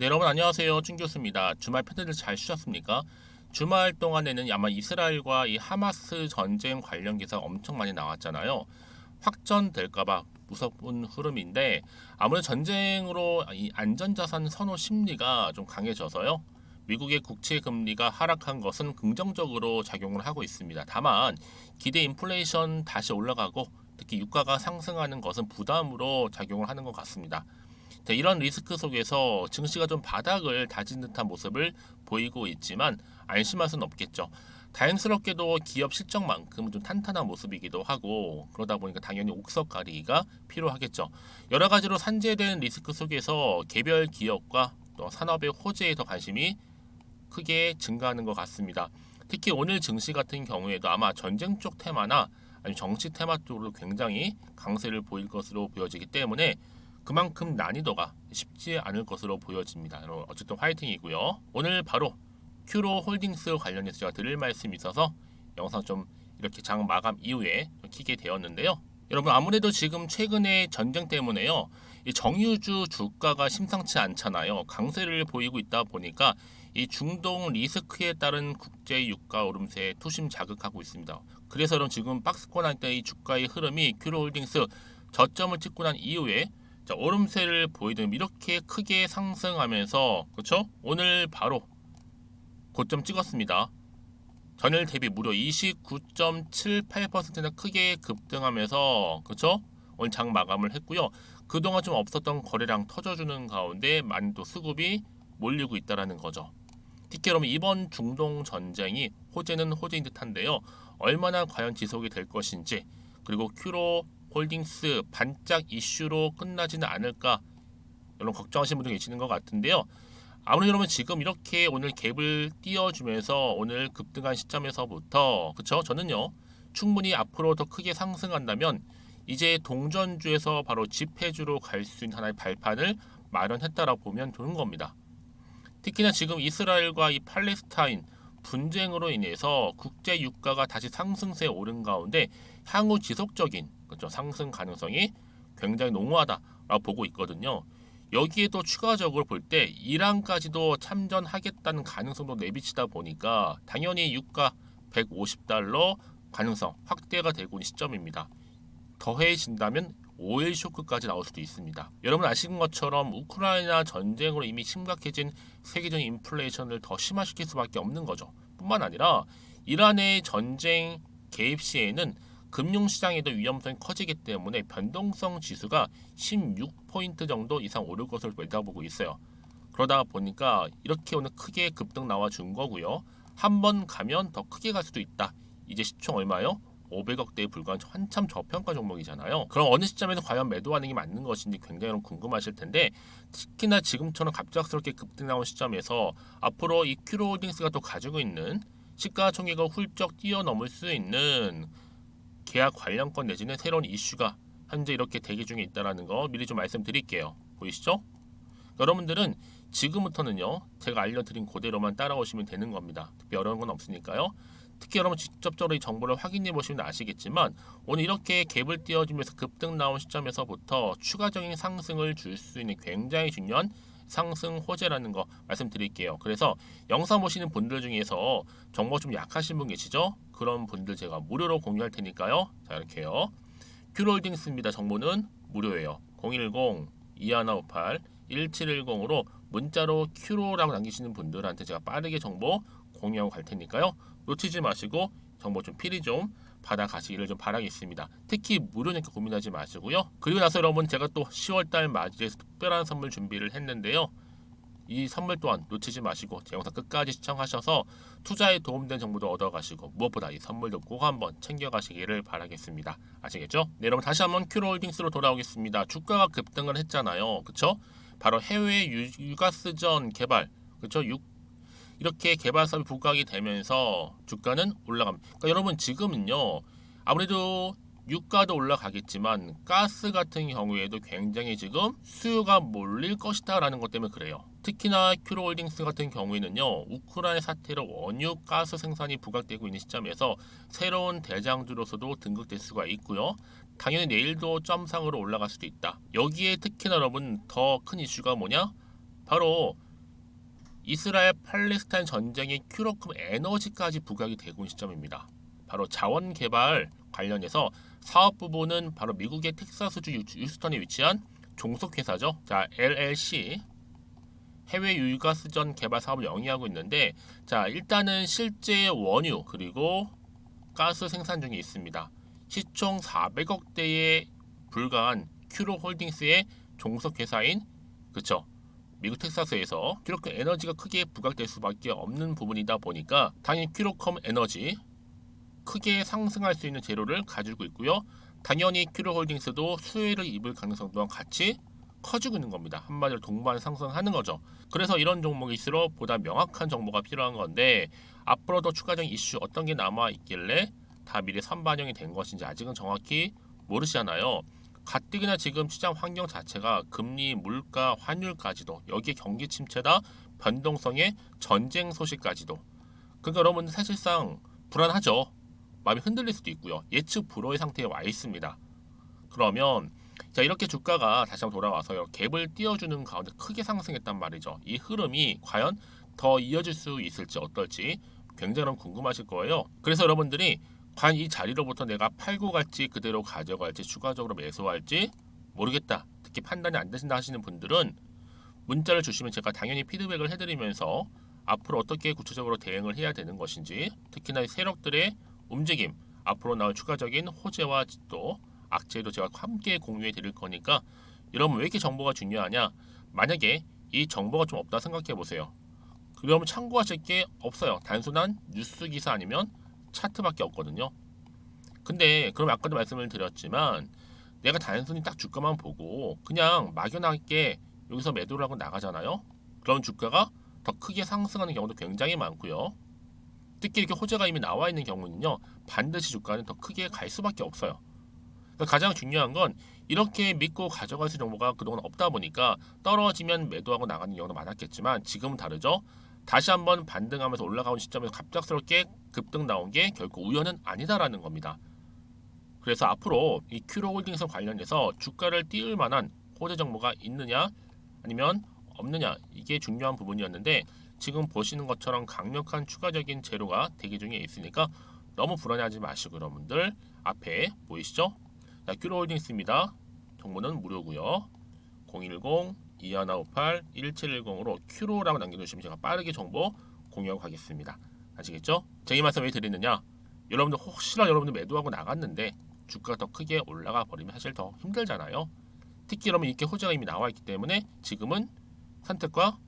네, 여러분 안녕하세요. 준 교수입니다. 주말 패드들 잘 쉬셨습니까? 주말 동안에는 아마 이스라엘과 이 하마스 전쟁 관련 기사 엄청 많이 나왔잖아요. 확전될까봐 무서운 흐름인데 아무래도 전쟁으로 이 안전자산 선호 심리가 좀 강해져서요. 미국의 국채 금리가 하락한 것은 긍정적으로 작용을 하고 있습니다. 다만 기대 인플레이션 다시 올라가고 특히 유가가 상승하는 것은 부담으로 작용을 하는 것 같습니다. 자, 이런 리스크 속에서 증시가 좀 바닥을 다진 듯한 모습을 보이고 있지만 안심할 수는 없겠죠. 다행스럽게도 기업 실적만큼 좀 탄탄한 모습이기도 하고 그러다 보니까 당연히 옥석 가리기가 필요하겠죠. 여러 가지로 산재된 리스크 속에서 개별 기업과 또 산업의 호재에 더 관심이 크게 증가하는 것 같습니다. 특히 오늘 증시 같은 경우에도 아마 전쟁 쪽 테마나 아니면 정치 테마 쪽으로 굉장히 강세를 보일 것으로 보여지기 때문에 그만큼 난이도가 쉽지 않을 것으로 보여집니다. 어쨌든 화이팅이고요. 오늘 바로 큐로 홀딩스 관련해서 제가 드릴 말씀이 있어서 영상 좀 이렇게 장 마감 이후에 키게 되었는데요. 여러분 아무래도 지금 최근에 전쟁 때문에요. 이 정유주 주가가 심상치 않잖아요. 강세를 보이고 있다 보니까 이 중동 리스크에 따른 국제 유가 오름세에 투심 자극하고 있습니다. 그래서 여러분 지금 박스권 할 때 이 주가의 흐름이 큐로 홀딩스 저점을 찍고 난 이후에 자, 오름세를 보이든 이렇게 크게 상승하면서 그렇죠? 오늘 바로 고점 찍었습니다. 전일 대비 무려 29.78%나 크게 급등하면서 그렇죠? 오늘 장 마감을 했고요. 그동안 좀 없었던 거래량 터져주는 가운데 많이 또 수급이 몰리고 있다라는 거죠. 특히 여러분 이번 중동 전쟁이 호재는 호재인 듯한데요. 얼마나 과연 지속이 될 것인지 그리고 큐로 홀딩스 반짝 이슈로 끝나지는 않을까 여러분 걱정하시는 분들 계시는 것 같은데요. 아무래도 여러분 지금 이렇게 오늘 갭을 띄워주면서 오늘 급등한 시점에서부터 그쵸? 저는요 충분히 앞으로 더 크게 상승한다면 이제 동전주에서 바로 집회주로 갈 수 있는 하나의 발판을 마련했다라고 보면 좋은 겁니다. 특히나 지금 이스라엘과 이 팔레스타인 분쟁으로 인해서 국제 유가가 다시 상승세에 오른 가운데 향후 지속적인 그렇죠? 상승 가능성이 굉장히 농후하다라고 보고 있거든요. 여기에 또 추가적으로 볼 때 이란까지도 참전하겠다는 가능성도 내비치다 보니까 당연히 유가 150달러 가능성 확대가 되고 있는 시점입니다. 더해진다면 오일 쇼크까지 나올 수도 있습니다. 여러분 아시는 것처럼 우크라이나 전쟁으로 이미 심각해진 세계적인 인플레이션을 더 심화시킬 수밖에 없는 거죠. 뿐만 아니라 이란의 전쟁 개입 시에는 금융시장에도 위험성이 커지기 때문에 변동성 지수가 16포인트 정도 이상 오를 것을 내다보고 있어요. 그러다 보니까 이렇게 오늘 크게 급등 나와준 거고요. 한 번 가면 더 크게 갈 수도 있다. 이제 시총 얼마요? 500억대에 불과한 한참 저평가 종목이잖아요. 그럼 어느 시점에서 과연 매도하는 게 맞는 것인지 굉장히 궁금하실 텐데 특히나 지금처럼 갑작스럽게 급등 나온 시점에서 앞으로 이 큐로홀딩스가 또 가지고 있는 시가총액을 훌쩍 뛰어넘을 수 있는 계약 관련권 내지는 새로운 이슈가 현재 이렇게 대기 중에 있다는 거 미리 좀 말씀드릴게요. 보이시죠? 여러분들은 지금부터는요 제가 알려드린 그대로만 따라오시면 되는 겁니다. 특히 어려운 건 없으니까요. 특히 여러분 직접적으로 이 정보를 확인해 보시면 아시겠지만 오늘 이렇게 갭을 띄워주면서 급등 나온 시점에서부터 추가적인 상승을 줄 수 있는 굉장히 중요한 상승 호재라는 거 말씀드릴게요. 그래서 영상 보시는 분들 중에서 정보 좀 약하신 분 계시죠? 그런 분들 제가 무료로 공유할 테니까요. 자 이렇게요. 큐홀딩스입니다. 정보는 무료예요. 010-2158-1710으로 문자로 큐로라고 남기시는 분들한테 제가 빠르게 정보 공유하고 갈 테니까요. 놓치지 마시고 정보 좀 필히 좀 받아가시기를 좀 바라겠습니다. 특히 무료니까 고민하지 마시고요. 그리고 나서 여러분 제가 또 10월달 맞이해서 특별한 선물 준비를 했는데요. 이 선물 또한 놓치지 마시고 제 영상 끝까지 시청하셔서 투자에 도움된 정보도 얻어가시고 무엇보다 이 선물도 꼭 한번 챙겨가시기를 바라겠습니다. 아시겠죠? 네, 여러분 다시 한번 큐로홀딩스로 돌아오겠습니다. 주가가 급등을 했잖아요. 그쵸? 바로 해외 유가스전 개발 그쵸? 이렇게 개발 사업이 부각이 되면서 주가는 올라갑니다. 그러니까 여러분 지금은요 아무래도 유가도 올라가겠지만 가스 같은 경우에도 굉장히 지금 수요가 몰릴 것이다라는 것 때문에 그래요. 특히나 큐로홀딩스 같은 경우에는요 우크라이나 사태로 원유 가스 생산이 부각되고 있는 시점에서 새로운 대장주로서도 등극될 수가 있고요. 당연히 내일도 점상으로 올라갈 수도 있다. 여기에 특히나 여러분 더 큰 이슈가 뭐냐? 바로 이스라엘 팔레스타인 전쟁의 큐로금 에너지까지 부각이 되고 있는 시점입니다. 바로 자원 개발 관련해서 사업 부분은 바로 미국의 텍사스주 휴스턴에 위치한 종속회사죠. 자, LLC 해외 유가스전 개발 사업을 영위하고 있는데, 자, 일단은 실제 원유 그리고 가스 생산 중에 있습니다. 시총 400억대에 불과한 큐로홀딩스의 종속회사인, 그쵸, 미국 텍사스에서 큐로컴 에너지가 크게 부각될 수밖에 없는 부분이다 보니까 당연히 큐로컴 에너지 크게 상승할 수 있는 재료를 가지고 있고요. 당연히 큐로홀딩스도 수혜를 입을 가능성 또한 같이 커지고 있는 겁니다. 한마디로 동반 상승하는 거죠. 그래서 이런 종목일수록 보다 명확한 정보가 필요한 건데, 앞으로 더 추가적인 이슈 어떤 게 남아 있길래 다 미리 선반영이 된 것인지 아직은 정확히 모르시잖아요. 가뜩이나 지금 시장 환경 자체가 금리, 물가, 환율까지도, 여기에 경기 침체다, 변동성의 전쟁 소식까지도. 그러니까 여러분 사실상 불안하죠. 마음이 흔들릴 수도 있고요. 예측 불허의 상태에 와 있습니다. 그러면 자, 이렇게 주가가 다시 한번 돌아와서요, 갭을 띄워주는 가운데 크게 상승했단 말이죠. 이 흐름이 과연 더 이어질 수 있을지 어떨지 굉장히 궁금하실 거예요. 그래서 여러분들이 과연 이 자리로부터 내가 팔고 갈지 그대로 가져갈지 추가적으로 매수할지 모르겠다, 특히 판단이 안 되신다 하시는 분들은 문자를 주시면 제가 당연히 피드백을 해드리면서 앞으로 어떻게 구체적으로 대응을 해야 되는 것인지, 특히나 세력들의 움직임, 앞으로 나올 추가적인 호재와 또 악재도 제가 함께 공유해 드릴 거니까, 여러분 왜 이렇게 정보가 중요하냐? 만약에 이 정보가 좀 없다 생각해 보세요. 그러면 참고하실 게 없어요. 단순한 뉴스 기사 아니면 차트밖에 없거든요. 근데 그럼 아까도 말씀을 드렸지만 내가 단순히 딱 주가만 보고 그냥 막연하게 여기서 매도를 하고 나가잖아요. 그럼 주가가 더 크게 상승하는 경우도 굉장히 많고요. 특히 이렇게 호재가 이미 나와 있는 경우는요, 반드시 주가는 더 크게 갈 수밖에 없어요. 그러니까 가장 중요한 건 이렇게 믿고 가져갈 수 있는 정보가 그동안 없다 보니까 떨어지면 매도하고 나가는 경우도 많았겠지만 지금은 다르죠. 다시 한번 반등하면서 올라가는 시점에서 갑작스럽게 급등 나온 게 결코 우연은 아니다라는 겁니다. 그래서 앞으로 이 큐로홀딩스 관련해서 주가를 띄울 만한 호재 정보가 있느냐 아니면 없느냐, 이게 중요한 부분이었는데, 지금 보시는 것처럼 강력한 추가적인 재료가 대기 중에 있으니까 너무 불안해하지 마시고 여러분들 앞에 보이시죠? 자, 큐로홀딩스입니다. 정보는 무료고요. 010-2158-1710으로 큐로라고 남겨주시면 제가 빠르게 정보 공유하고 가겠습니다. 아시겠죠? 제가 이 말씀 왜 드리느냐, 여러분들 혹시나 여러분들 매도하고 나갔는데 주가가 더 크게 올라가 버리면 사실 더 힘들잖아요. 특히 여러분 이렇게 호재가 이미 나와 있기 때문에 지금은 선택과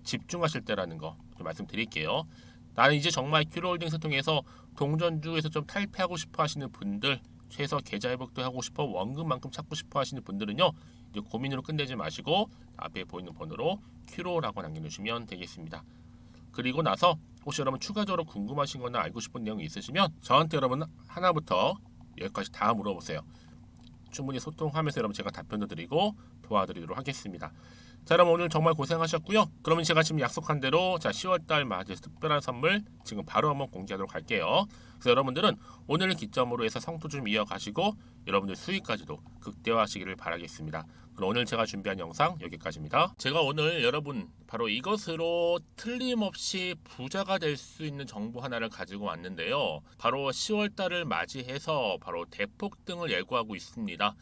집중하실 때라는 거 좀 말씀드릴게요. 나는 이제 정말 큐로홀딩스 통해서 동전주에서 좀 탈피하고 싶어 하시는 분들, 최소 계좌 회복도 하고 싶어 원금만큼 찾고 싶어 하시는 분들은요, 이제 고민으로 끝내지 마시고 앞에 보이는 번호로 큐로라고 남겨주시면 되겠습니다. 그리고 나서 혹시 여러분 추가적으로 궁금하신 거나 알고 싶은 내용이 있으시면 저한테 여러분 하나부터 여기까지 다 물어보세요. 충분히 소통하면서 여러분 제가 답변도 드리고 도와드리도록 하겠습니다. 자, 여러분 오늘 정말 고생하셨고요. 그러면 제가 지금 약속한 대로 10월달 맞이해서 특별한 선물 지금 바로 한번 공개하도록 할게요. 그래서 여러분들은 오늘을 기점으로 해서 성투 좀 이어가시고 여러분들 수익까지도 극대화하시기를 바라겠습니다. 그럼 오늘 제가 준비한 영상 여기까지입니다. 제가 오늘 여러분 바로 이것으로 틀림없이 부자가 될 수 있는 정보 하나를 가지고 왔는데요. 바로 10월달을 맞이해서 바로 대폭등을 예고하고 있습니다.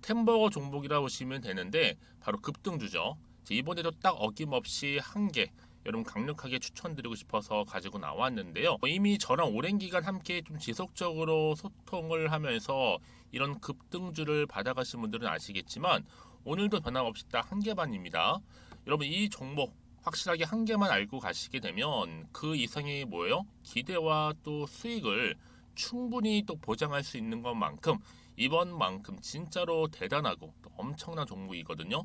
템버거 종목이라 보시면 되는데 바로 급등주죠. 이번에도 딱 어김없이 한 개 여러분 강력하게 추천드리고 싶어서 가지고 나왔는데요. 이미 저랑 오랜 기간 함께 좀 지속적으로 소통을 하면서 이런 급등주를 받아가신 분들은 아시겠지만 오늘도 변함없이 딱 한 개만입니다. 여러분 이 종목 확실하게 한 개만 알고 가시게 되면 그 이상의 뭐예요? 기대와 또 수익을 충분히 또 보장할 수 있는 것만큼 이번만큼 진짜로 대단하고 또 엄청난 종목이거든요.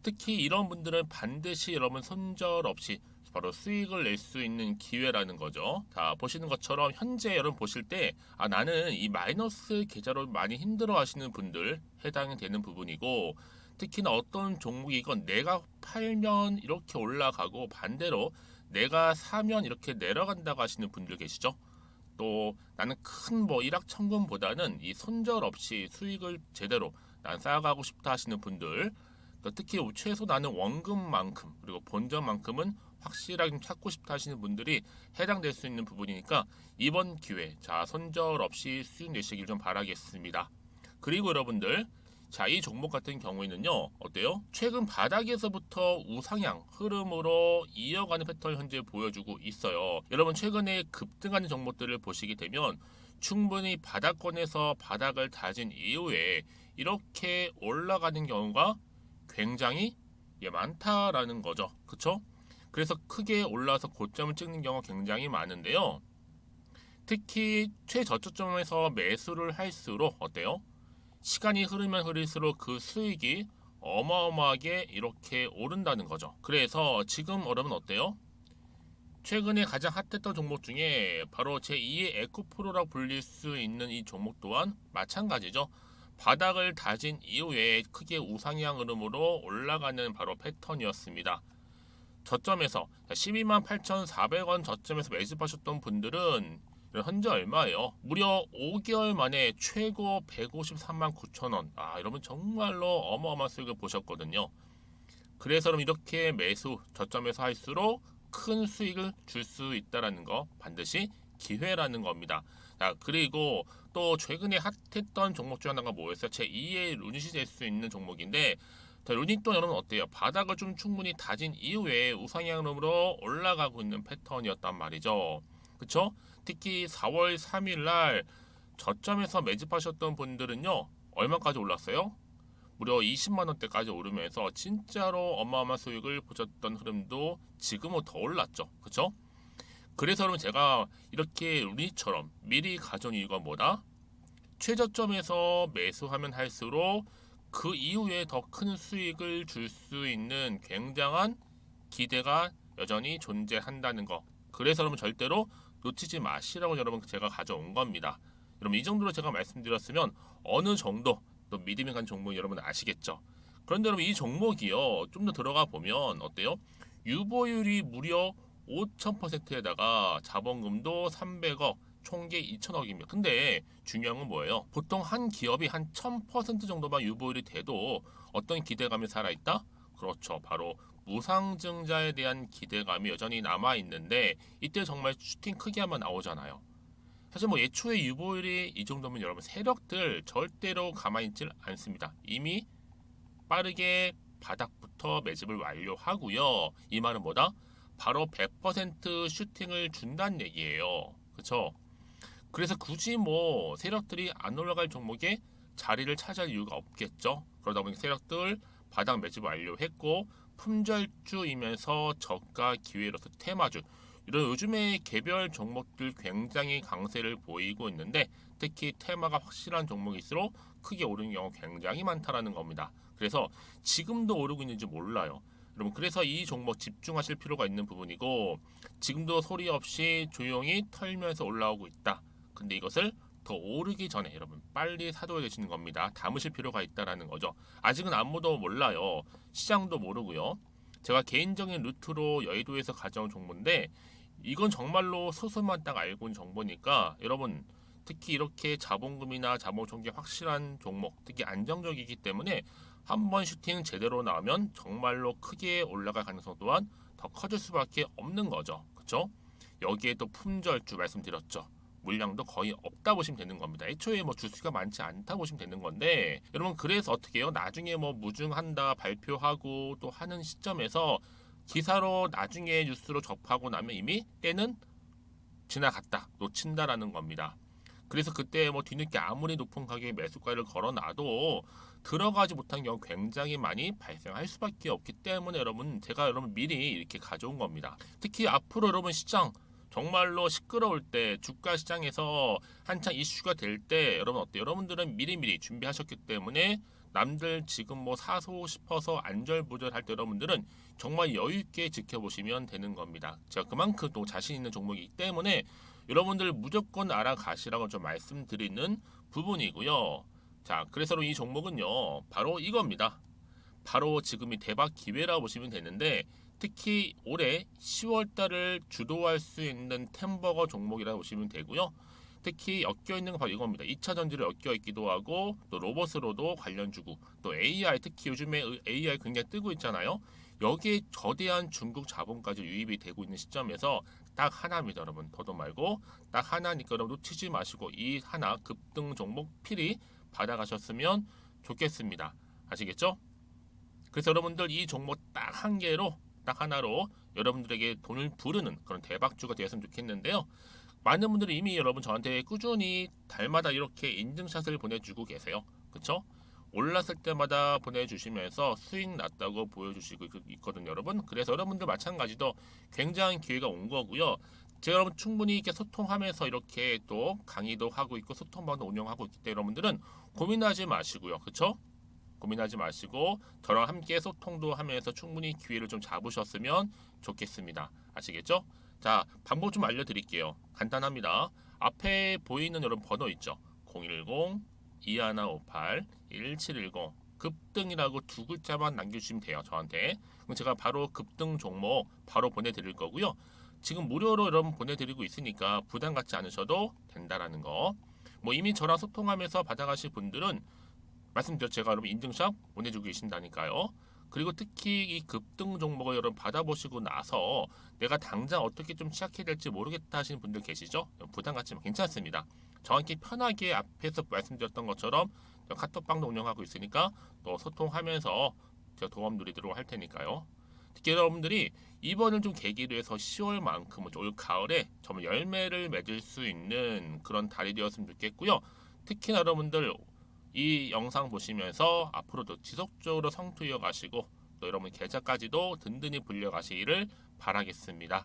특히 이런 분들은 반드시 여러분 손절 없이 바로 수익을 낼 수 있는 기회라는 거죠. 자, 보시는 것처럼 현재 여러분 보실 때 나는 이 마이너스 계좌로 많이 힘들어 하시는 분들 해당이 되는 부분이고, 특히나 어떤 종목이건 내가 팔면 이렇게 올라가고 반대로 내가 사면 이렇게 내려간다고 하시는 분들 계시죠. 또 나는 큰 뭐 일확천금보다는 이 손절 없이 수익을 제대로 난 쌓아가고 싶다 하시는 분들, 특히 최소 나는 원금만큼 그리고 본전만큼은 확실하게 좀 찾고 싶다 하시는 분들이 해당될 수 있는 부분이니까 이번 기회 자 손절 없이 수익 내시길 좀 바라겠습니다. 그리고 여러분들 자, 이 종목 같은 경우에는요, 어때요? 최근 바닥에서부터 우상향 흐름으로 이어가는 패턴을 현재 보여주고 있어요. 여러분, 최근에 급등하는 종목들을 보시게 되면 충분히 바닥권에서 바닥을 다진 이후에 이렇게 올라가는 경우가 굉장히 많다라는 거죠. 그쵸? 그래서 크게 올라서 고점을 찍는 경우가 굉장히 많은데요. 특히 최저점에서 매수를 할수록 어때요? 시간이 흐르면 흐를수록 그 수익이 어마어마하게 이렇게 오른다는 거죠. 그래서 지금 여러분 어때요? 최근에 가장 핫했던 종목 중에 바로 제2의 에코프로라고 불릴 수 있는 이 종목 또한 마찬가지죠. 바닥을 다진 이후에 크게 우상향 흐름으로 올라가는 바로 패턴이었습니다. 저점에서 12만 8,400원 저점에서 매집하셨던 분들은 현재 얼마예요? 무려 5개월 만에 최고 153만 9천 원. 아, 여러분 정말로 어마어마한 수익을 보셨거든요. 그래서 여러분 이렇게 매수 저점에서 할수록 큰 수익을 줄 수 있다라는 거 반드시 기회라는 겁니다. 자, 그리고 또 최근에 핫했던 종목 중 하나가 뭐였어요? 제2의 루닛이 될 수 있는 종목인데 루닛도 여러분 어때요? 바닥을 좀 충분히 다진 이후에 우상향으로 올라가고 있는 패턴이었단 말이죠. 그쵸? 특히 4월 3일 날 저점에서 매집하셨던 분들은요, 얼마까지 올랐어요? 무려 20만 원대까지 오르면서 진짜로 어마어마한 수익을 보셨던 흐름도 지금은 더 올랐죠. 그쵸? 그래서 여러분 제가 이렇게 루닛처럼 미리 가져온 이유가 뭐다? 최저점에서 매수하면 할수록 그 이후에 더 큰 수익을 줄 수 있는 굉장한 기대가 여전히 존재한다는 거. 그래서 여러분 절대로 놓치지 마시라고 여러분 제가 가져온 겁니다. 여러분 이 정도로 제가 말씀드렸으면 어느 정도 또 믿음이 간 종목 여러분 아시겠죠? 그런데 여러분 이 종목이요 좀 더 들어가 보면 어때요? 유보율이 무려 5,000%에다가 자본금도 300억, 총계 2천억입니다. 근데 중요한 건 뭐예요? 보통 한 기업이 한 1000% 정도만 유보율이 돼도 어떤 기대감이 살아있다? 그렇죠. 바로 무상증자에 대한 기대감이 여전히 남아있는데 이때 정말 슈팅 크게 한번 나오잖아요. 사실 뭐 예초에 유보율이 이 정도면 여러분 세력들 절대로 가만히 있질 않습니다. 이미 빠르게 바닥부터 매집을 완료하고요. 이 말은 뭐다? 바로 100% 슈팅을 준다는 얘기예요. 그렇죠? 그래서 굳이 뭐 세력들이 안 올라갈 종목에 자리를 차지할 이유가 없겠죠. 그러다 보니 세력들 바닥 매집 완료했고 품절주이면서 저가 기회로서 테마주 이런 요즘에 개별 종목들 굉장히 강세를 보이고 있는데 특히 테마가 확실한 종목일수록 크게 오르는 경우 굉장히 많다라는 겁니다. 그래서 지금도 오르고 있는지 몰라요. 여러분 그래서 이 종목 집중하실 필요가 있는 부분이고 지금도 소리 없이 조용히 털면서 올라오고 있다. 근데 이것을 더 오르기 전에 여러분 빨리 사둬야 되시는 겁니다. 담으실 필요가 있다라는 거죠. 아직은 아무도 몰라요. 시장도 모르고요. 제가 개인적인 루트로 여의도에서 가져온 정보인데 이건 정말로 소수만 딱 알고 있는 정보니까 여러분 특히 이렇게 자본금이나 자본총계 확실한 종목 특히 안정적이기 때문에 한번 슈팅 제대로 나오면 정말로 크게 올라갈 가능성 또한 더 커질 수밖에 없는 거죠. 그렇죠? 여기에 또 품절주 말씀드렸죠. 물량도 거의 없다 보시면 되는 겁니다. 애초에 뭐 주수가 많지 않다 보시면 되는 건데 여러분 그래서 어떻게 해요? 나중에 뭐 무증한다 발표하고 또 하는 시점에서 기사로 나중에 뉴스로 접하고 나면 이미 때는 지나갔다 놓친다라는 겁니다. 그래서 그때 뭐 뒤늦게 아무리 높은 가격에 매수가를 걸어놔도 들어가지 못한 경우 굉장히 많이 발생할 수밖에 없기 때문에 여러분 제가 여러분 미리 이렇게 가져온 겁니다. 특히 앞으로 여러분 시장 정말로 시끄러울 때 주가 시장에서 한창 이슈가 될 때 여러분 어때요? 여러분들은 미리미리 준비하셨기 때문에 남들 지금 뭐 사고 싶어서 안절부절할 때 여러분들은 정말 여유 있게 지켜보시면 되는 겁니다. 제가 그만큼 또 자신 있는 종목이기 때문에 여러분들 무조건 알아가시라고 좀 말씀드리는 부분이고요. 자, 그래서 이 종목은요, 바로 이겁니다. 바로 지금이 대박 기회라고 보시면 되는데 특히 올해 10월 달을 주도할 수 있는 템버거 종목이라고 보시면 되고요. 특히 엮여 있는 거 바로 이겁니다. 2차 전지로 엮여 있기도 하고 또 로봇으로도 관련 주고 또 AI 특히 요즘에 AI 굉장히 뜨고 있잖아요. 여기에 거대한 중국 자본까지 유입이 되고 있는 시점에서 딱 하나입니다, 여러분. 더도 말고 딱 하나니까 여러분 놓치지 마시고 이 하나 급등 종목 필히 받아가셨으면 좋겠습니다. 아시겠죠? 그래서 여러분들 이 종목 딱 한 개로 딱 하나로 여러분들에게 돈을 부르는 그런 대박주가 되었으면 좋겠는데요. 많은 분들이 이미 여러분 저한테 꾸준히 달마다 이렇게 인증샷을 보내주고 계세요. 그쵸? 올랐을 때마다 보내주시면서 수익 났다고 보여주시고 있거든요, 여러분. 그래서 여러분들 마찬가지도 굉장한 기회가 온 거고요. 제가 여러분 충분히 이렇게 소통하면서 이렇게 또 강의도 하고 있고 소통방도 운영하고 있기 때문에 여러분들은 고민하지 마시고요. 그쵸? 고민하지 마시고 저랑 함께 소통도 하면서 충분히 기회를 좀 잡으셨으면 좋겠습니다. 아시겠죠? 자, 방법 좀 알려드릴게요. 간단합니다. 앞에 보이는 여러분 번호 있죠? 010-2158-1710 급등이라고 두 글자만 남겨주시면 돼요. 저한테. 그럼 제가 바로 급등 종목 바로 보내드릴 거고요. 지금 무료로 여러분 보내드리고 있으니까 부담 갖지 않으셔도 된다라는 거. 뭐 이미 저랑 소통하면서 받아가실 분들은 말씀드렸죠. 제가 여러분 인증샷 보내주고 계신다니까요. 그리고 특히 이 급등 종목을 여러분 받아보시고 나서 내가 당장 어떻게 좀 시작해야 될지 모르겠다 하시는 분들 계시죠? 부담 갖지만 괜찮습니다. 정확히 편하게 앞에서 말씀드렸던 것처럼 카톡방도 운영하고 있으니까 또 소통하면서 제가 도움 드리도록 할 테니까요. 특히 여러분들이 이번을 좀 계기로 해서 10월만큼은 올 가을에 정말 열매를 맺을 수 있는 그런 달이 되었으면 좋겠고요. 특히나 여러분들 이 영상 보시면서 앞으로도 지속적으로 성투 이어가시고 또 여러분 계좌까지도 든든히 불려가시기를 바라겠습니다.